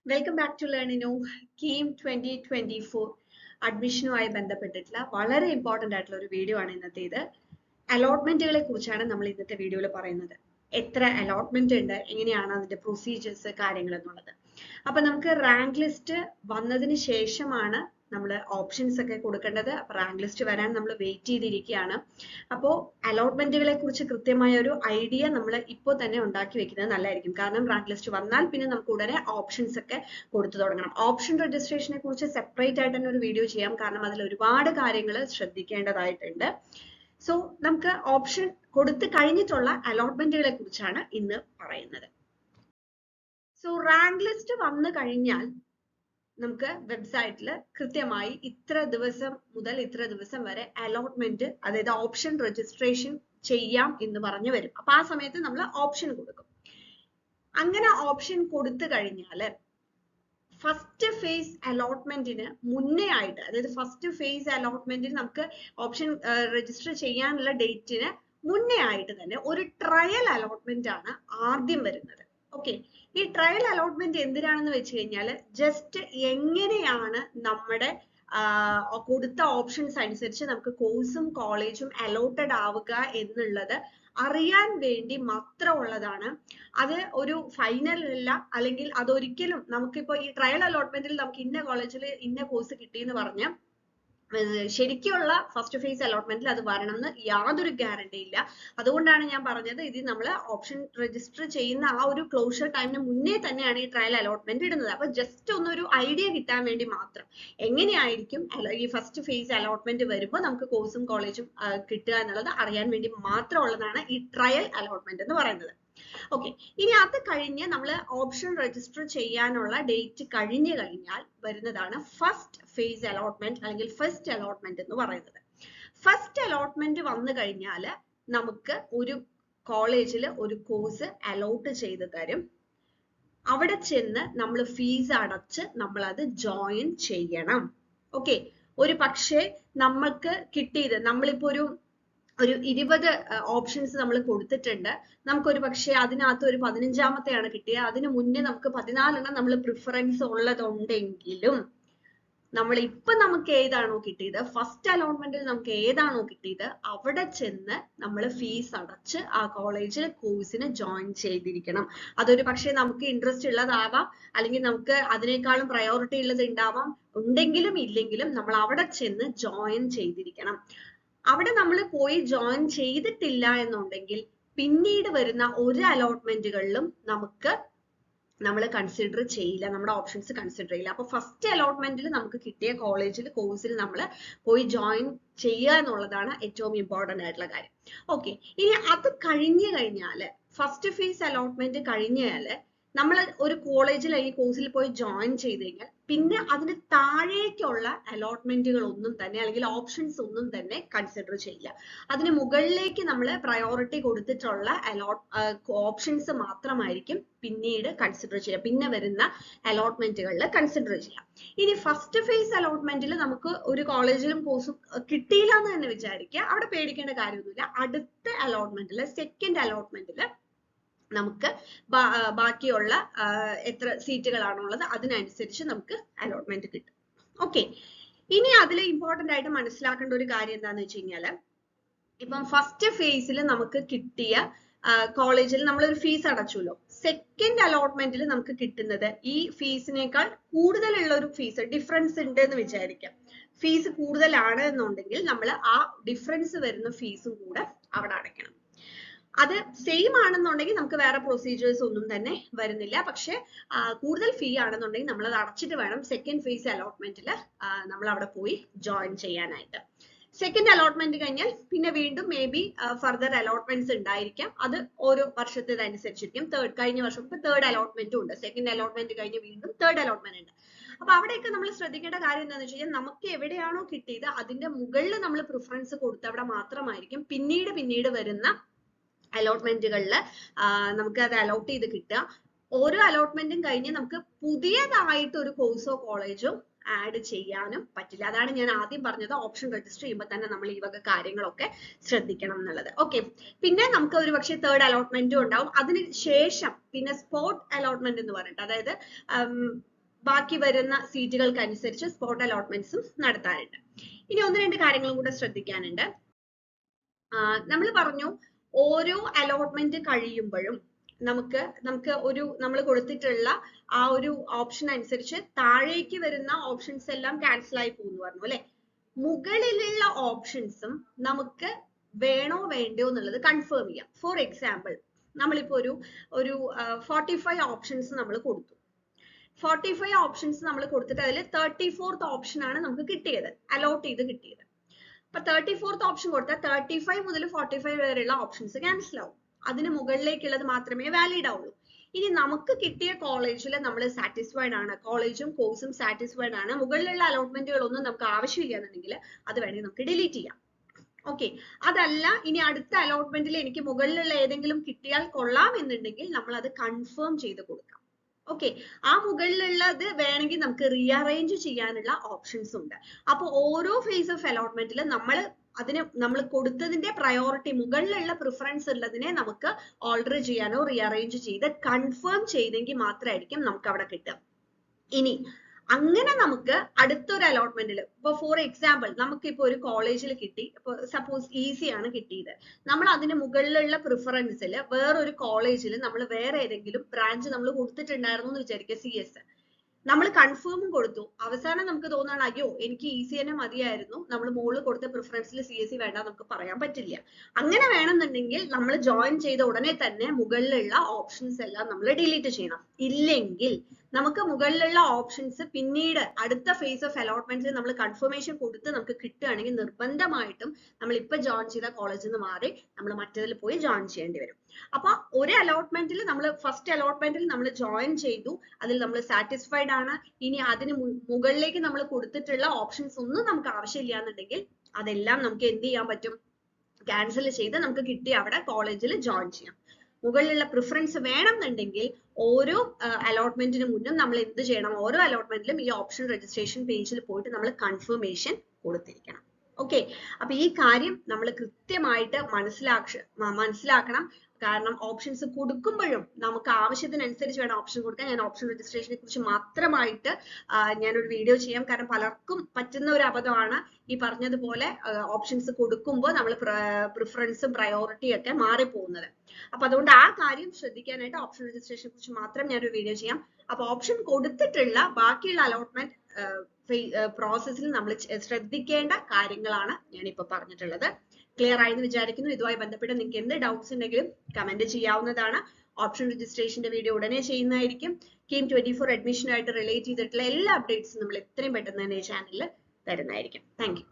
Welcome back to ലേണിനോ കീം 2024 അഡ്മിഷനുമായി ബന്ധപ്പെട്ടിട്ടുള്ള വളരെ ഇമ്പോർട്ടന്റ് ആയിട്ടുള്ള ഒരു വീഡിയോ ആണ് ഇന്നത്തേത്. അലോട്ട്മെന്റുകളെ കുറിച്ചാണ് നമ്മൾ ഇന്നത്തെ വീഡിയോയിൽ പറയുന്നത്. എത്ര അലോട്ട്മെന്റ് ഉണ്ട്, എങ്ങനെയാണ് അതിന്റെ പ്രൊസീജിയേഴ്സ്, കാര്യങ്ങൾ എന്നുള്ളത്. അപ്പൊ നമുക്ക് റാങ്ക് ലിസ്റ്റ് വന്നതിന് ശേഷമാണ് നമ്മൾ ഓപ്ഷൻസ് ഒക്കെ കൊടുക്കേണ്ടത്. അപ്പൊ റാങ്ക് ലിസ്റ്റ് വരാൻ നമ്മൾ വെയിറ്റ് ചെയ്തിരിക്കുകയാണ്. അപ്പോൾ അലോട്ട്മെന്റുകളെ കുറിച്ച് കൃത്യമായ ഒരു ഐഡിയ നമ്മൾ ഇപ്പോൾ തന്നെ ഉണ്ടാക്കി വെക്കുന്നത് നല്ലതായിരിക്കും. കാരണം റാങ്ക് ലിസ്റ്റ് വന്നാൽ പിന്നെ നമുക്ക് ഉടനെ ഓപ്ഷൻസ് ഒക്കെ കൊടുത്തു തുടങ്ങണം. ഓപ്ഷൻ രജിസ്ട്രേഷനെ കുറിച്ച് സെപ്പറേറ്റ് ആയിട്ട് തന്നെ ഒരു വീഡിയോ ചെയ്യാം, കാരണം അതിൽ ഒരുപാട് കാര്യങ്ങൾ ശ്രദ്ധിക്കേണ്ടതായിട്ടുണ്ട്. സോ നമുക്ക് ഓപ്ഷൻ കൊടുത്തു കഴിഞ്ഞിട്ടുള്ള അലോട്ട്മെന്റുകളെ കുറിച്ചാണ് ഇന്ന് പറയുന്നത്. സോ റാങ്ക് ലിസ്റ്റ് വന്നു കഴിഞ്ഞാൽ നമുക്ക് വെബ്സൈറ്റിൽ കൃത്യമായി ഇത്ര ദിവസം മുതൽ ഇത്ര ദിവസം വരെ അലോട്ട്മെന്റ്, അതായത് ഓപ്ഷൻ രജിസ്ട്രേഷൻ ചെയ്യാം എന്ന് പറഞ്ഞു വരും. അപ്പൊ ആ സമയത്ത് നമ്മൾ ഓപ്ഷൻ കൊടുക്കും. അങ്ങനെ ഓപ്ഷൻ കൊടുത്തു കഴിഞ്ഞാൽ ഫസ്റ്റ് ഫേസ് അലോട്ട്മെന്റിന് മുന്നേ ആയിട്ട്, അതായത് ഫസ്റ്റ് ഫേസ് അലോട്ട്മെന്റിന് നമുക്ക് ഓപ്ഷൻ രജിസ്റ്റർ ചെയ്യാനുള്ള ഡേറ്റിന് മുന്നേ ആയിട്ട് തന്നെ ഒരു ട്രയൽ അലോട്ട്മെന്റ് ആണ് ആദ്യം വരുന്നത്. ഓക്കെ, ഈ ട്രയൽ അലോട്ട്മെന്റ് എന്തിനാണെന്ന് വെച്ച് കഴിഞ്ഞാൽ ജസ്റ്റ് എങ്ങനെയാണ് നമ്മുടെ കൊടുത്ത ഓപ്ഷൻസ് അനുസരിച്ച് നമുക്ക് കോഴ്സും കോളേജും അലോട്ടഡ് ആവുക എന്നുള്ളത് അറിയാൻ വേണ്ടി മാത്രമുള്ളതാണ്. അത് ഒരു ഫൈനൽ അല്ല, അല്ലെങ്കിൽ അതൊരിക്കലും നമുക്കിപ്പോ ഈ ട്രയൽ അലോട്ട്മെന്റിൽ നമുക്ക് ഇന്ന കോളേജിൽ ഇന്ന കോഴ്സ് കിട്ടിയെന്ന് പറഞ്ഞ് ശരിക്കുള്ള ഫസ്റ്റ് ഫേസ് അലോട്ട്മെന്റിൽ അത് വരണം എന്ന് യാതൊരു ഗ്യാരണ്ടി ഇല്ല. അതുകൊണ്ടാണ് ഞാൻ പറഞ്ഞത്, ഇത് നമ്മൾ ഓപ്ഷൻ രജിസ്റ്റർ ചെയ്യുന്ന ആ ഒരു ക്ലോഷർ ടൈമിന് മുന്നേ തന്നെയാണ് ഈ ട്രയൽ അലോട്ട്മെന്റ് ഇടുന്നത്. അപ്പൊ ജസ്റ്റ് ഒന്നൊരു ഐഡിയ കിട്ടാൻ വേണ്ടി മാത്രം എങ്ങനെയായിരിക്കും ഈ ഫസ്റ്റ് ഫേസ് അലോട്ട്മെന്റ് വരുമ്പോൾ നമുക്ക് കോഴ്സും കോളേജും കിട്ടുക എന്നുള്ളത് അറിയാൻ വേണ്ടി മാത്രമുള്ളതാണ് ഈ ട്രയൽ അലോട്ട്മെന്റ് എന്ന് പറയുന്നത്. ഓക്കെ, ഇനി അത് കഴിഞ്ഞ് നമ്മൾ ഓപ്ഷൻ രജിസ്റ്റർ ചെയ്യാനുള്ള ഡേറ്റ് കഴിഞ്ഞു കഴിഞ്ഞാൽ വരുന്നതാണ് ഫസ്റ്റ് ഫേസ് അലോട്ട്മെന്റ് അല്ലെങ്കിൽ ഫസ്റ്റ് അലോട്ട്മെന്റ് എന്ന് പറയുന്നത്. ഫസ്റ്റ് അലോട്ട്മെന്റ് വന്നു കഴിഞ്ഞാൽ നമുക്ക് ഒരു കോളേജിൽ ഒരു കോഴ്സ് അലോട്ട് ചെയ്ത് തരും. അവിടെ ചെന്ന് നമ്മൾ ഫീസ് അടച്ച് നമ്മൾ അത് ജോയിൻ ചെയ്യണം. ഓക്കെ, ഒരു പക്ഷേ നമ്മൾക്ക് കിട്ടിയത്, നമ്മളിപ്പോ ഒരു 20 ഓപ്ഷൻസ് നമ്മൾ കൊടുത്തിട്ടുണ്ട്. നമുക്കൊരു പക്ഷേ അതിനകത്ത് ഒരു 15ാമത്തെയാണ് കിട്ടിയത്. അതിന് മുന്നേ നമുക്ക് 14 നമ്മൾ പ്രിഫറൻസ് ഉള്ളതുണ്ടെങ്കിലും നമുക്ക് ഏതാണോ കിട്ടിയത്, ഫസ്റ്റ് അലോട്ട്മെന്റിൽ നമുക്ക് ഏതാണോ കിട്ടിയത്, അവിടെ ചെന്ന് നമ്മൾ ഫീസ് അടച്ച് ആ കോളേജിൽ കോഴ്സിന് ജോയിൻ ചെയ്തിരിക്കണം. അതൊരു പക്ഷേ നമുക്ക് ഇൻട്രസ്റ്റ് ഉള്ളതാവാം, അല്ലെങ്കിൽ നമുക്ക് അതിനേക്കാളും പ്രയോറിറ്റി ഉള്ളത് ഉണ്ടാവാം. ഉണ്ടെങ്കിലും ഇല്ലെങ്കിലും നമ്മൾ അവിടെ ചെന്ന് ജോയിൻ ചെയ്തിരിക്കണം. അവിടെ നമ്മൾ പോയി ജോയിൻ ചെയ്തിട്ടില്ല എന്നുണ്ടെങ്കിൽ പിന്നീട് വരുന്ന ഒരു അലോട്ട്മെന്റുകളിലും നമ്മൾ കൺസിഡർ ചെയ്യില്ല, നമ്മുടെ ഓപ്ഷൻസ് കൺസിഡർ ചെയ്യില്ല. അപ്പൊ ഫസ്റ്റ് അലോട്ട്മെന്റിൽ നമുക്ക് കിട്ടിയ കോളേജിൽ കോഴ്സിൽ നമ്മൾ പോയി ജോയിൻ ചെയ്യുക എന്നുള്ളതാണ് ഏറ്റവും ഇമ്പോർട്ടന്റ് ആയിട്ടുള്ള കാര്യം. ഓക്കെ, ഇനി അത് കഴിഞ്ഞു കഴിഞ്ഞാൽ ഫസ്റ്റ് ഫേസ് അലോട്ട്മെന്റ് കഴിഞ്ഞാല് നമ്മൾ ഒരു കോളേജിൽ അല്ലെങ്കിൽ കോഴ്സിൽ പോയി ജോയിൻ ചെയ്ത് കഴിഞ്ഞാൽ പിന്നെ അതിന് താഴേക്കുള്ള അലോട്ട്മെന്റുകൾ ഒന്നും തന്നെ, അല്ലെങ്കിൽ ഓപ്ഷൻസ് ഒന്നും തന്നെ കൺസിഡർ ചെയ്യില്ല. അതിന് മുകളിലേക്ക് നമ്മൾ പ്രയോറിറ്റി കൊടുത്തിട്ടുള്ള ഓപ്ഷൻസ് മാത്രമായിരിക്കും പിന്നീട് കൺസിഡർ ചെയ്യുക, പിന്നെ വരുന്ന അലോട്ട്മെന്റുകളിൽ കൺസിഡർ ചെയ്യാം. ഇനി ഫസ്റ്റ് ഫേസ് അലോട്ട്മെന്റിൽ നമുക്ക് ഒരു കോളേജിലും കോഴ്സും കിട്ടിയില്ല എന്ന് തന്നെ വിചാരിക്കുക, അവിടെ പേടിക്കേണ്ട കാര്യമൊന്നുമില്ല. അടുത്ത അലോട്ട്മെന്റിൽ, സെക്കൻഡ് അലോട്ട്മെന്റിൽ നമുക്ക് ബാക്കിയുള്ള എത്ര സീറ്റുകളാണുള്ളത് അതിനനുസരിച്ച് നമുക്ക് അലോട്ട്മെന്റ് കിട്ടും. ഓക്കെ, ഇനി അതിൽ ഇമ്പോർട്ടന്റ് ആയിട്ട് മനസ്സിലാക്കേണ്ട ഒരു കാര്യം എന്താണെന്ന് വെച്ച് കഴിഞ്ഞാല്, ഇപ്പം ഫസ്റ്റ് ഫേസിൽ നമുക്ക് കിട്ടിയ കോളേജിൽ നമ്മളൊരു ഫീസ് അടച്ചുല്ലോ. സെക്കൻഡ് അലോട്ട്മെന്റിൽ നമുക്ക് കിട്ടുന്നത് ഈ ഫീസിനേക്കാൾ കൂടുതലുള്ള ഒരു ഫീസ് ഡിഫറൻസ് ഉണ്ട് എന്ന് വിചാരിക്കാം. ഫീസ് കൂടുതലാണ് എന്നുണ്ടെങ്കിൽ നമ്മൾ ആ ഡിഫറൻസ് വരുന്ന ഫീസും കൂടെ അവിടെ അടയ്ക്കണം. അത് സെയിം ആണെന്നുണ്ടെങ്കിൽ നമുക്ക് വേറെ പ്രൊസീജിയേഴ്സ് ഒന്നും തന്നെ വരുന്നില്ല. പക്ഷെ കൂടുതൽ ഫീ ആണെന്നുണ്ടെങ്കിൽ നമ്മൾ അത് അടച്ചിട്ട് വേണം സെക്കൻഡ് ഫേസ് അലോട്ട്മെന്റിൽ നമ്മൾ അവിടെ പോയി ജോയിൻ ചെയ്യാനായിട്ട്. സെക്കൻഡ് അലോട്ട്മെന്റ് കഴിഞ്ഞാൽ പിന്നെ വീണ്ടും മേ ബി ഫർദർ അലോട്ട്മെന്റ്സ് ഉണ്ടായിരിക്കാം. അത് ഓരോ വർഷത്തേതനുസരിച്ചിരിക്കും. കഴിഞ്ഞ വർഷം ഇപ്പൊ തേർഡ് അലോട്ട്മെന്റും ഉണ്ട്. സെക്കൻഡ് അലോട്ട്മെന്റ് കഴിഞ്ഞ് വീണ്ടും തേർഡ് അലോട്ട്മെന്റ് ഉണ്ട്. അപ്പൊ അവിടെയൊക്കെ നമ്മൾ ശ്രദ്ധിക്കേണ്ട കാര്യം എന്താണെന്ന് വെച്ച് കഴിഞ്ഞാൽ, നമുക്ക് എവിടെയാണോ കിട്ടിയത് അതിന്റെ മുകളിൽ നമ്മൾ പ്രിഫറൻസ് കൊടുത്തവിടെ മാത്രമായിരിക്കും പിന്നീട് വരുന്ന അലോട്ട്മെന്റുകളിൽ നമുക്ക് അത് അലോട്ട് ചെയ്ത് കിട്ടുക. ഓരോ അലോട്ട്മെന്റും കഴിഞ്ഞ് നമുക്ക് പുതിയതായിട്ട് ഒരു കോഴ്സോ കോളേജോ ആഡ് ചെയ്യാനും പറ്റില്ല. അതാണ് ഞാൻ ആദ്യം പറഞ്ഞത്, ഓപ്ഷൻ രജിസ്റ്റർ ചെയ്യുമ്പോൾ തന്നെ നമ്മൾ ഈ വക കാര്യങ്ങളൊക്കെ ശ്രദ്ധിക്കണം എന്നുള്ളത്. ഓക്കെ, പിന്നെ നമുക്ക് ഒരു പക്ഷേ തേർഡ് അലോട്ട്മെന്റും ഉണ്ടാവും. അതിന് ശേഷം പിന്നെ സ്പോട്ട് അലോട്ട്മെന്റ് എന്ന് പറഞ്ഞിട്ട്, അതായത് ബാക്കി വരുന്ന സീറ്റുകൾക്ക് അനുസരിച്ച് സ്പോട്ട് അലോട്ട്മെന്റ്സും നടത്താറുണ്ട്. ഇനി ഒന്ന് രണ്ട് കാര്യങ്ങളും കൂടെ ശ്രദ്ധിക്കാനുണ്ട്. നമ്മൾ പറഞ്ഞു ഓരോ അലോട്ട്മെന്റ് കഴിയുമ്പോഴും നമുക്ക് ഒരു നമ്മൾ കൊടുത്തിട്ടുള്ള ആ ഒരു ഓപ്ഷൻ അനുസരിച്ച് താഴേക്ക് വരുന്ന ഓപ്ഷൻസ് എല്ലാം ക്യാൻസൽ ആയി പോകുന്നു പറഞ്ഞു അല്ലെ. മുകളിലുള്ള ഓപ്ഷൻസും നമുക്ക് വേണോ വേണ്ടയോ എന്നുള്ളത് കൺഫേം ചെയ്യാം. ഫോർ എക്സാമ്പിൾ, നമ്മളിപ്പോ ഒരു 45 ഓപ്ഷൻസ് നമ്മൾ കൊടുത്തു. 45 ഓപ്ഷൻസ് നമ്മൾ കൊടുത്തിട്ട് അതിൽ 34th ഓപ്ഷൻ ആണ് നമുക്ക് കിട്ടിയത്, അലോട്ട് ചെയ്ത് കിട്ടിയത്. അപ്പൊ 34th ഓപ്ഷൻ കൊടുത്താൽ 35 മുതൽ 45 വരെയുള്ള ഓപ്ഷൻസ് ക്യാൻസൽ ആവും. അതിന് മുകളിലേക്കുള്ളത് മാത്രമേ വാലിഡ് ആവുള്ളൂ. ഇനി നമുക്ക് കിട്ടിയ കോളേജിൽ നമ്മൾ സാറ്റിസ്ഫൈഡ് ആണ്, കോളേജും കോഴ്സും സാറ്റിസ്ഫൈഡ് ആണ്, മുകളിലുള്ള അലോട്ട്മെന്റുകളൊന്നും നമുക്ക് ആവശ്യമില്ല എന്നുണ്ടെങ്കിൽ അത് വേണമെങ്കിൽ നമുക്ക് ഡിലീറ്റ് ചെയ്യാം. ഓക്കെ, അതല്ല ഇനി അടുത്ത അലോട്ട്മെന്റിൽ എനിക്ക് മുകളിലുള്ള ഏതെങ്കിലും കിട്ടിയാൽ കൊള്ളാം എന്നുണ്ടെങ്കിൽ നമ്മൾ അത് കൺഫേം ചെയ്ത് കൊടുക്കാം. ഓക്കെ, ആ മുകളിലുള്ളത് വേണമെങ്കിൽ നമുക്ക് റീഅറേഞ്ച് ചെയ്യാനുള്ള ഓപ്ഷൻസ് ഉണ്ട്. അപ്പൊ ഓരോ ഫേസ് ഓഫ് അലോട്ട്മെന്റിൽ നമ്മൾ കൊടുത്തതിന്റെ പ്രയോറിറ്റി, മുകളിലുള്ള പ്രിഫറൻസ് ഉള്ളതിനെ നമുക്ക് ഓൾട്ടർ ചെയ്യാനോ റീഅറേഞ്ച് ചെയ്ത് കൺഫേം ചെയ്തെങ്കിൽ മാത്രമായിരിക്കും നമുക്ക് അവിടെ കിട്ടുക. ഇനി അങ്ങനെ നമുക്ക് അടുത്തൊരു അലോട്ട്മെന്റിൽ, ഇപ്പൊ ഫോർ എക്സാമ്പിൾ നമുക്കിപ്പോ ഒരു കോളേജിൽ കിട്ടി, ഇപ്പൊ സപ്പോസ് ഈസി ആണ് കിട്ടിയത്, നമ്മൾ അതിന് മുകളിലുള്ള പ്രിഫറൻസിൽ വേറൊരു കോളേജിൽ നമ്മൾ വേറെ ഏതെങ്കിലും ബ്രാഞ്ച് നമ്മൾ കൊടുത്തിട്ടുണ്ടായിരുന്നു എന്ന് വിചാരിക്കുക, CS, നമ്മൾ കൺഫേമും കൊടുത്തു, അവസാനം നമുക്ക് തോന്നുകയാണ് അയ്യോ എനിക്ക് ഈസി തന്നെ മതിയായിരുന്നു, നമ്മൾ മുകളിൽ കൊടുത്ത പ്രിഫറൻസിൽ CSE വേണ്ട, നമുക്ക് പറയാൻ പറ്റില്ല. അങ്ങനെ വേണമെന്നുണ്ടെങ്കിൽ നമ്മൾ ജോയിൻ ചെയ്ത ഉടനെ തന്നെ മുകളിലുള്ള ഓപ്ഷൻസ് എല്ലാം നമ്മൾ ഡിലീറ്റ് ചെയ്യണം. ഇല്ലെങ്കിൽ നമുക്ക് മുകളിലുള്ള ഓപ്ഷൻസ് പിന്നീട് അടുത്ത ഫേസ് ഓഫ് അലോട്ട്മെന്റിൽ നമ്മൾ കൺഫർമേഷൻ കൊടുത്ത് നമുക്ക് കിട്ടുകയാണെങ്കിൽ നിർബന്ധമായിട്ടും നമ്മൾ ഇപ്പൊ ജോയിൻ ചെയ്ത കോളേജിൽ നിന്ന് മാറി നമ്മൾ മറ്റേതിൽ പോയി ജോയിൻ ചെയ്യേണ്ടി വരും. അപ്പൊ ഒരു അലോട്ട്മെന്റിൽ നമ്മൾ ഫസ്റ്റ് അലോട്ട്മെന്റിൽ നമ്മൾ ജോയിൻ ചെയ്തു, അതിൽ നമ്മൾ സാറ്റിസ്ഫൈഡ് ആണ്, ഇനി അതിന് മുകളിലേക്ക് നമ്മൾ കൊടുത്തിട്ടുള്ള ഓപ്ഷൻസ് ഒന്നും നമുക്ക് ആവശ്യമില്ല എന്നുണ്ടെങ്കിൽ അതെല്ലാം നമുക്ക് എന്ത് ചെയ്യാൻ പറ്റും, ക്യാൻസൽ ചെയ്ത് നമുക്ക് കിട്ടിയ അവിടെ കോളേജിൽ ജോയിൻ ചെയ്യാം. മുകളിലുള്ള പ്രിഫറൻസ് വേണമെന്നുണ്ടെങ്കിൽ ഓരോ അലോട്ട്മെന്റിന് മുന്നും നമ്മൾ എന്ത് ചെയ്യണം, ഓരോ അലോട്ട്മെന്റിലും ഈ ഓപ്ഷൻ രജിസ്ട്രേഷൻ പേജിൽ പോയിട്ട് നമ്മൾ കൺഫർമേഷൻ കൊടുത്തിരിക്കണം. ഓക്കെ, അപ്പൊ ഈ കാര്യം നമ്മൾ കൃത്യമായിട്ട് മനസ്സിലാക്കണം. കാരണം ഓപ്ഷൻസ് കൊടുക്കുമ്പോഴും നമുക്ക് ആവശ്യത്തിനനുസരിച്ച് വേണം ഓപ്ഷൻ കൊടുക്കാൻ. ഞാൻ ഓപ്ഷൻ രജിസ്ട്രേഷനെ കുറിച്ച് മാത്രമായിട്ട് ഞാനൊരു വീഡിയോ ചെയ്യാം. കാരണം പലർക്കും പറ്റുന്ന ഒരു അബദ്ധമാണ് ഈ പറഞ്ഞതുപോലെ ഓപ്ഷൻസ് കൊടുക്കുമ്പോൾ നമ്മൾ പ്രിഫറൻസും പ്രയോറിറ്റിയും ഒക്കെ മാറിപ്പോകുന്നത്. അപ്പൊ അതുകൊണ്ട് ആ കാര്യം ശ്രദ്ധിക്കാനായിട്ട് ഓപ്ഷൻ രജിസ്ട്രേഷനെ കുറിച്ച് മാത്രം ഞാനൊരു വീഡിയോ ചെയ്യാം. അപ്പൊ ഓപ്ഷൻ കൊടുത്തിട്ടുള്ള ബാക്കിയുള്ള അലോട്ട്മെന്റ് പ്രോസസ്സിൽ നമ്മൾ ശ്രദ്ധിക്കേണ്ട കാര്യങ്ങളാണ് ഞാനിപ്പോ പറഞ്ഞിട്ടുള്ളത്. ക്ലിയർ ആയെന്ന് വിചാരിക്കുന്നു. ഇതുമായി ബന്ധപ്പെട്ട് നിങ്ങൾക്ക് എന്ത് ഡൗട്ട്സ് ഉണ്ടെങ്കിലും കമന്റ് ചെയ്യാവുന്നതാണ്. ഓപ്ഷൻ രജിസ്ട്രേഷന്റെ വീഡിയോ ഉടനെ ചെയ്യുന്നതായിരിക്കും. KEAM 24 അഡ്മിഷനുമായിട്ട് റിലേറ്റ് ചെയ്തിട്ടുള്ള എല്ലാ അപ്ഡേറ്റ്സും നമ്മൾ എത്രയും പെട്ടെന്ന് തന്നെ ഈ ചാനലിൽ തരുന്നതായിരിക്കും. Thank you.